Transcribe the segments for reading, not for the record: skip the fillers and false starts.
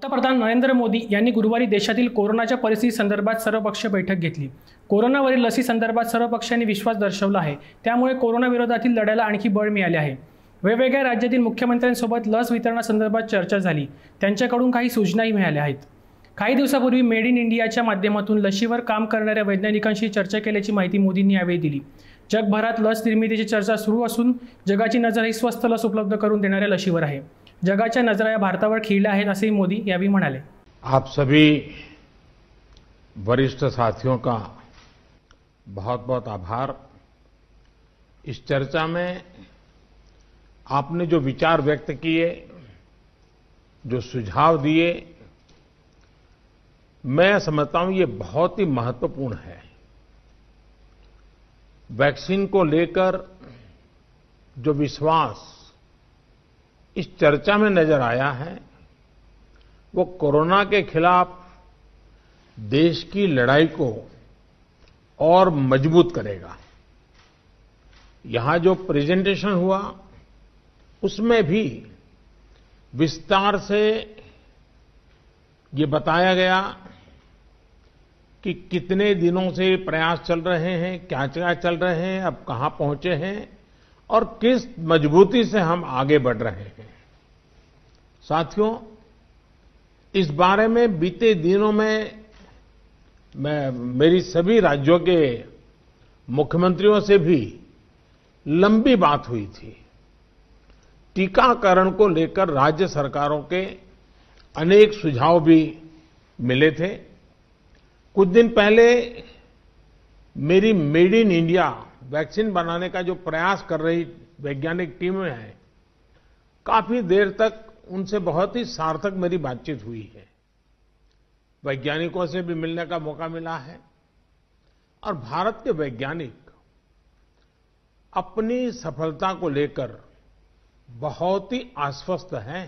पंतप्रधान नरेंद्र मोदी यांनी गुरुवारी देशातील कोरोनाच्या परिस्थितीसंदर्भात सर्वपक्षीय बैठक घेतली। कोरोनावरील लसीसंदर्भात सर्व पक्षांनी विश्वास दर्शवला आहे। त्यामुळे कोरोना विरोधातील लढ्याला आणखी बळ मिळाले आहे। वेगवेगळ्या राज्यातील मुख्यमंत्र्यांसोबत लस वितरणासंदर्भात चर्चा झाली। त्यांच्याकडून काही सूचनाही मिळाल्या आहेत। काही दिवसापूर्वी मेड इन इंडियाच्या माध्यमातून लशीवर काम करणाऱ्या वैज्ञानिकांशी चर्चा केल्याची माहिती मोदींनी यावेळी दिली। जगभरात लस निर्मितीची चर्चा सुरू असून जगाची नजर ही स्वस्त लस उपलब्ध करून देणाऱ्या लशीवर आहे। जगाच्या नजरा या भारतावर खिळल्या आहेत असेही मोदी यावेळी म्हणाले। आप सभी वरिष्ठ साथियों का बहुत बहुत आभार। इस चर्चा में आपने जो विचार व्यक्त किए, जो सुझाव दिए, मैं समझता हूं ये बहुत ही महत्वपूर्ण है। वैक्सीन को लेकर जो विश्वास इस चर्चा में नजर आया है वो कोरोना के खिलाफ देश की लड़ाई को और मजबूत करेगा। यहां जो प्रेजेंटेशन हुआ उसमें भी विस्तार से ये बताया गया कि कितने दिनों से प्रयास चल रहे हैं, क्या क्या चल रहे हैं, अब कहां पहुंचे हैं और किस मजबूती से हम आगे बढ़ रहे हैं। साथियों, इस बारे में बीते दिनों में मेरी सभी राज्यों के मुख्यमंत्रियों से भी लंबी बात हुई थी। टीकाकरण को लेकर राज्य सरकारों के अनेक सुझाव भी मिले थे। कुछ दिन पहले मेरी मेड इन इंडिया वैक्सीन बनाने का जो प्रयास कर रही वैज्ञानिक टीमें हैं, काफी देर तक उनसे बहुत ही सार्थक मेरी बातचीत हुई है। वैज्ञानिकों से भी मिलने का मौका मिला है और भारत के वैज्ञानिक अपनी सफलता को लेकर बहुत ही आश्वस्त हैं।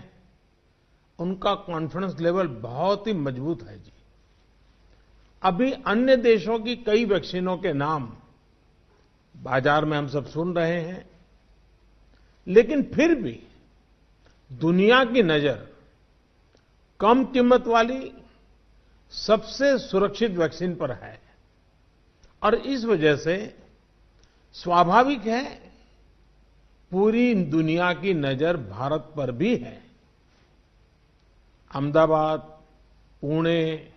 उनका कॉन्फिडेंस लेवल बहुत ही मजबूत है जी। अभी अन्य देशों की कई वैक्सीनों के नाम बाजार में हम सब सुन रहे हैं, लेकिन फिर भी दुनिया की नजर कम कीमत वाली सबसे सुरक्षित वैक्सीन पर है और इस वजह से स्वाभाविक है पूरी दुनिया की नजर भारत पर भी है। अहमदाबाद, पुणे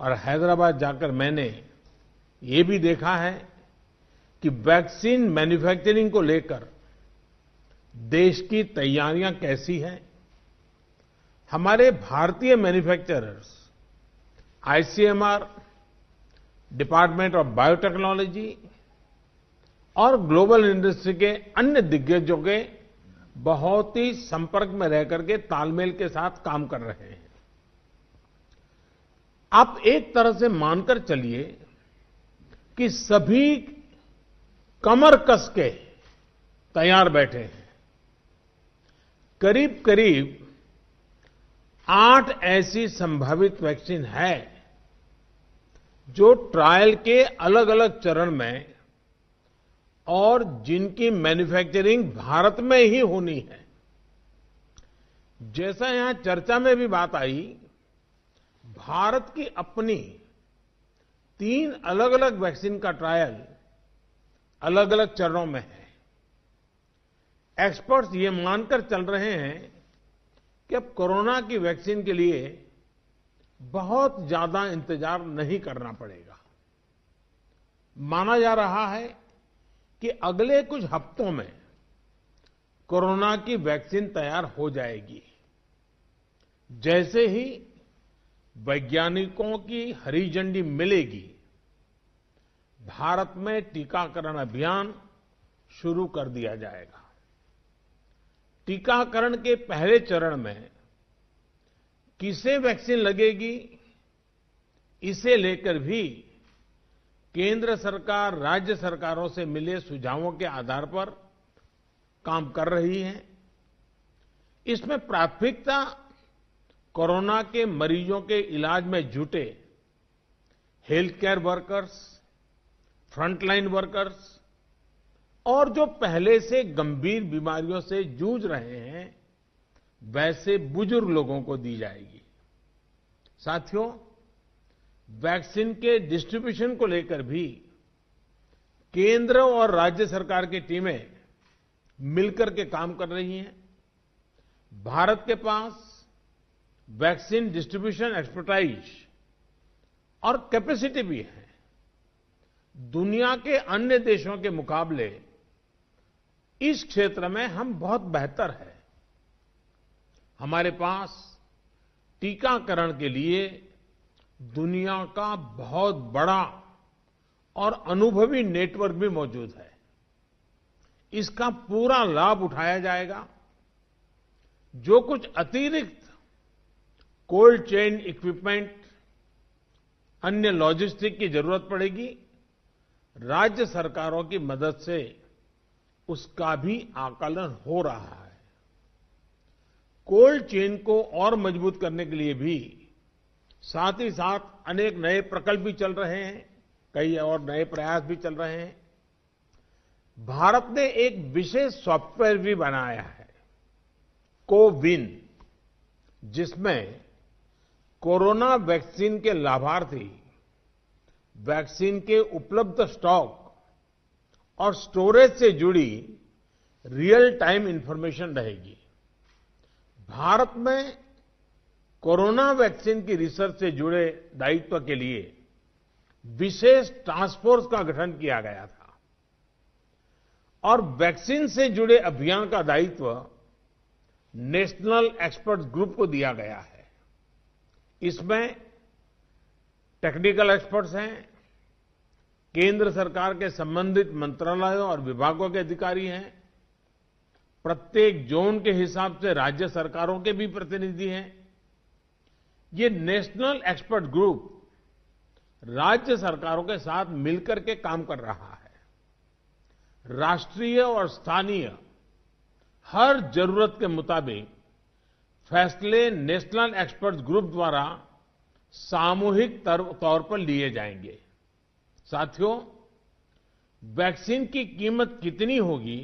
और हैदराबाद जाकर मैंने ये भी देखा है कि वैक्सीन मैन्युफैक्चरिंग को लेकर देश की तैयारियां कैसी हैं। हमारे भारतीय manufacturers, ICMR, department of biotechnology और ग्लोबल इंडस्ट्री के अन्य दिग्गजों के बहुत ही संपर्क में रहकर के तालमेल के साथ काम कर रहे हैं। आप एक तरह से मानकर चलिए कि सभी कमर कस के तैयार बैठे हैं। करीब करीब 8 ऐसी संभावित वैक्सीन है जो ट्रायल के अलग अलग चरण में और जिनकी मैन्युफैक्चरिंग भारत में ही होनी है। जैसा यहां चर्चा में भी बात आई, भारत की अपनी 3 अलग अलग वैक्सीन का ट्रायल अलग अलग चरणों में है। एक्सपर्ट्स ये मानकर चल रहे हैं कि अब कोरोना की वैक्सीन के लिए बहुत ज्यादा इंतजार नहीं करना पड़ेगा। माना जा रहा है कि अगले कुछ हफ्तों में कोरोना की वैक्सीन तैयार हो जाएगी। जैसे ही वैज्ञानिकों की हरी झंडी मिलेगी, भारत में टीकाकरण अभियान शुरू कर दिया जाएगा। टीकाकरण के पहले चरण में किसे वैक्सीन लगेगी, इसे लेकर भी केंद्र सरकार राज्य सरकारों से मिले सुझावों के आधार पर काम कर रही है। इसमें प्राथमिकता कोरोना के मरीजों के इलाज में जुटे health care workers, frontline workers और जो पहले से गंभीर बीमारियों से जूझ रहे हैं वैसे बुजुर्ग लोगों को दी जाएगी। साथियों, वैक्सीन के डिस्ट्रीब्यूशन को लेकर भी केंद्र और राज्य सरकार की टीमें मिलकर के काम कर रही हैं। भारत के पास वैक्सीन डिस्ट्रीब्यूशन एक्सपर्टाइज और कैपेसिटी भी है। दुनिया के अन्य देशों के मुकाबले इस क्षेत्र में हम बहुत बेहतर हैं। हमारे पास टीकाकरण के लिए दुनिया का बहुत बड़ा और अनुभवी नेटवर्क भी मौजूद है। इसका पूरा लाभ उठाया जाएगा। जो कुछ अतिरिक्त कोल्ड चेन इक्विपमेंट, अन्य लॉजिस्टिक की जरूरत पड़ेगी, राज्य सरकारों की मदद से उसका भी आकलन हो रहा है। कोल्ड चेन को और मजबूत करने के लिए भी साथ ही साथ अनेक नए प्रकल्प भी चल रहे हैं, कई और नए प्रयास भी चल रहे हैं। भारत ने एक विशेष सॉफ्टवेयर भी बनाया है, कोविन, जिसमें कोरोना वैक्सीन के लाभार्थी वैक्सीन के उपलब्ध स्टॉक और स्टोरेज से जुड़ी रियल टाइम इंफॉर्मेशन रहेगी। भारत में कोरोना वैक्सीन की रिसर्च से जुड़े दायित्व के लिए विशेष टास्क फोर्स का गठन किया गया था और वैक्सीन से जुड़े अभियान का दायित्व नेशनल एक्सपर्ट ग्रुप को दिया गया है। इसमें टेक्निकल एक्सपर्ट्स हैं, केंद्र सरकार के संबंधित मंत्रालयों और विभागों के अधिकारी हैं, प्रत्येक जोन के हिसाब से राज्य सरकारों के भी प्रतिनिधि हैं। ये नेशनल एक्सपर्ट ग्रुप राज्य सरकारों के साथ मिलकर के काम कर रहा है। राष्ट्रीय और स्थानीय हर जरूरत के मुताबिक फैसले नेशनल एक्सपर्ट ग्रुप द्वारा सामूहिक तौर पर लिए जाएंगे। साथियों, वैक्सीन की कीमत कितनी होगी,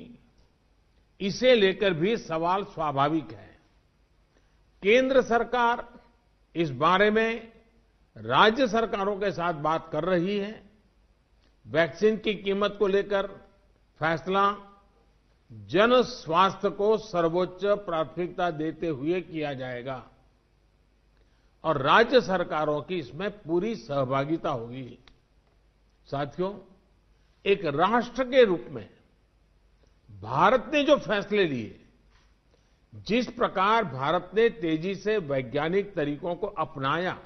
इसे लेकर भी सवाल स्वाभाविक है। केंद्र सरकार इस बारे में राज्य सरकारों के साथ बात कर रही है। वैक्सीन की कीमत को लेकर फैसला जन स्वास्थ्य को सर्वोच्च प्राथमिकता देते हुए किया जाएगा और राज्य सरकारों की इसमें पूरी सहभागिता होगी। साथियों, एक राष्ट्र के रूप में भारत ने जो फैसले लिए, जिस प्रकार भारत ने तेजी से वैज्ञानिक तरीकों को अपनाया,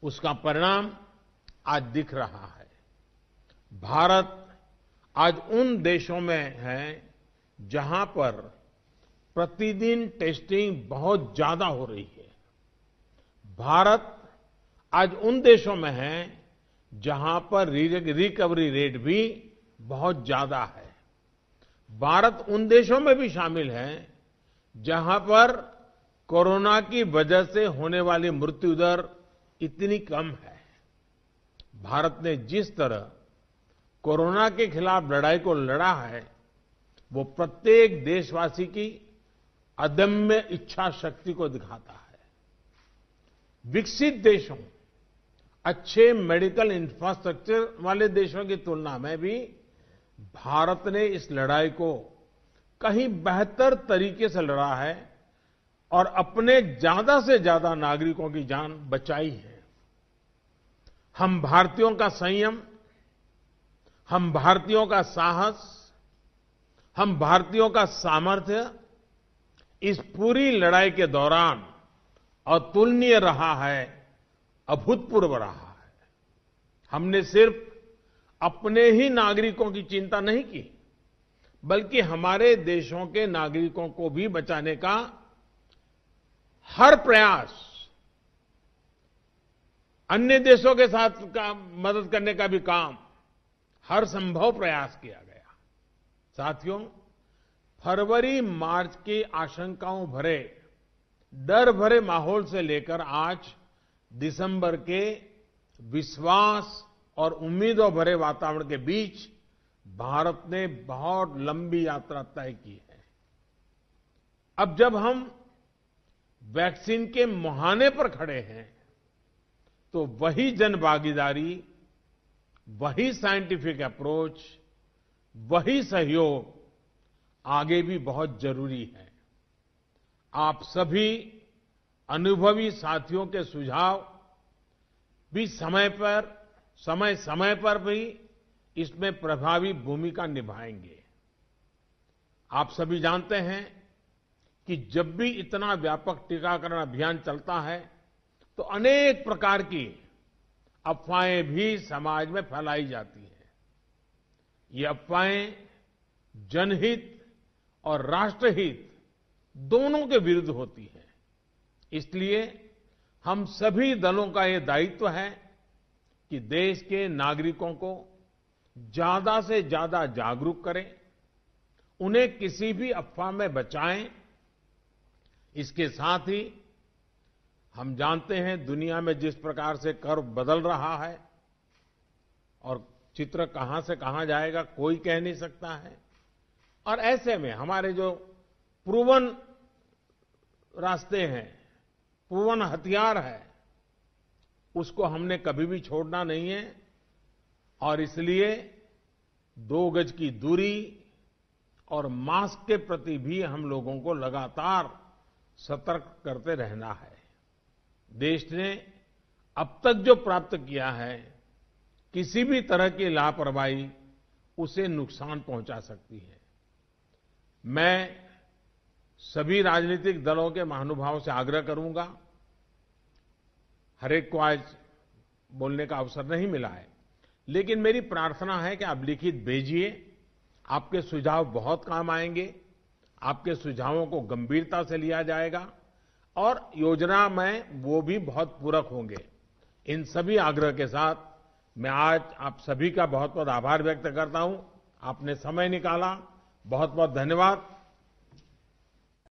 उसका परिणाम आज दिख रहा है। भारत आज उन देशों में है जहां पर प्रतिदिन टेस्टिंग बहुत ज्यादा हो रही है। भारत आज उन देशों में है जहां पर रिकवरी रेट भी बहुत ज्यादा है। भारत उन देशों में भी शामिल है जहां पर कोरोना की वजह से होने वाली मृत्यु दर इतनी कम है। भारत ने जिस तरह कोरोना के खिलाफ लड़ाई को लड़ा है, वो प्रत्येक देशवासी की अदम्य इच्छा शक्ति को दिखाता है। विकसित देशों, अच्छे मेडिकल इंफ्रास्ट्रक्चर वाले देशों की तुलना में भी भारत ने इस लड़ाई को कहीं बेहतर तरीके से लड़ा है और अपने ज्यादा से ज्यादा नागरिकों की जान बचाई है। हम भारतीयों का संयम, हम भारतीयों का साहस, हम भारतीयों का सामर्थ्य इस पूरी लड़ाई के दौरान अतुलनीय रहा है, अभूतपूर्व रहा है। हमने सिर्फ अपने ही नागरिकों की चिंता नहीं की, बल्कि हमारे देशों के नागरिकों को भी बचाने का हर प्रयास, अन्य देशों के साथ मदद करने का भी काम, हर संभव प्रयास किया गया। साथियों, फरवरी मार्च की आशंकाओं भरे, डर भरे माहौल से लेकर आज दिसंबर के विश्वास और उम्मीदों भरे वातावरण के बीच भारत ने बहुत लंबी यात्रा तय की है। अब जब हम वैक्सीन के मुहाने पर खड़े हैं, तो वही जन भागीदारी, वही साइंटिफिक अप्रोच, वही सहयोग आगे भी बहुत जरूरी है। आप सभी अनुभवी साथियों के सुझाव भी समय समय पर भी इसमें प्रभावी भूमिका निभाएंगे। आप सभी जानते हैं कि जब भी इतना व्यापक टीकाकरण अभियान चलता है तो अनेक प्रकार की अफवाहें भी समाज में फैलाई जाती हैं। ये अफवाहें जनहित और राष्ट्रहित दोनों के विरुद्ध होती हैं। इसलिए हम सभी दलों का ये दायित्व है कि देश के नागरिकों को ज्यादा से ज्यादा जागरूक करें, उन्हें किसी भी अफवाह में बचाएं। इसके साथ ही हम जानते हैं दुनिया में जिस प्रकार से कर्व बदल रहा है और चित्र कहां से कहां जाएगा कोई कह नहीं सकता है, और ऐसे में हमारे जो प्रूवन रास्ते हैं, प्रूवन हथियार है, उसको हमने कभी भी छोड़ना नहीं है। और इसलिए 2 गज की दूरी और मास्क के प्रति भी हम लोगों को लगातार सतर्क करते रहना है। देश ने अब तक जो प्राप्त किया है, किसी भी तरह की लापरवाही उसे नुकसान पहुंचा सकती है। मैं सभी राजनीतिक दलों के महानुभावों से आग्रह करूंगा, हर एक को आज बोलने का अवसर नहीं मिला है, लेकिन मेरी प्रार्थना है कि आप लिखित भेजिए। आपके सुझाव बहुत काम आएंगे, आपके सुझावों को गंभीरता से लिया जाएगा और योजना में वो भी बहुत पूरक होंगे। इन सभी आग्रह के साथ मैं आज आप सभी का बहुत बहुत आभार व्यक्त करता हूं। आपने समय निकाला, बहुत बहुत धन्यवाद।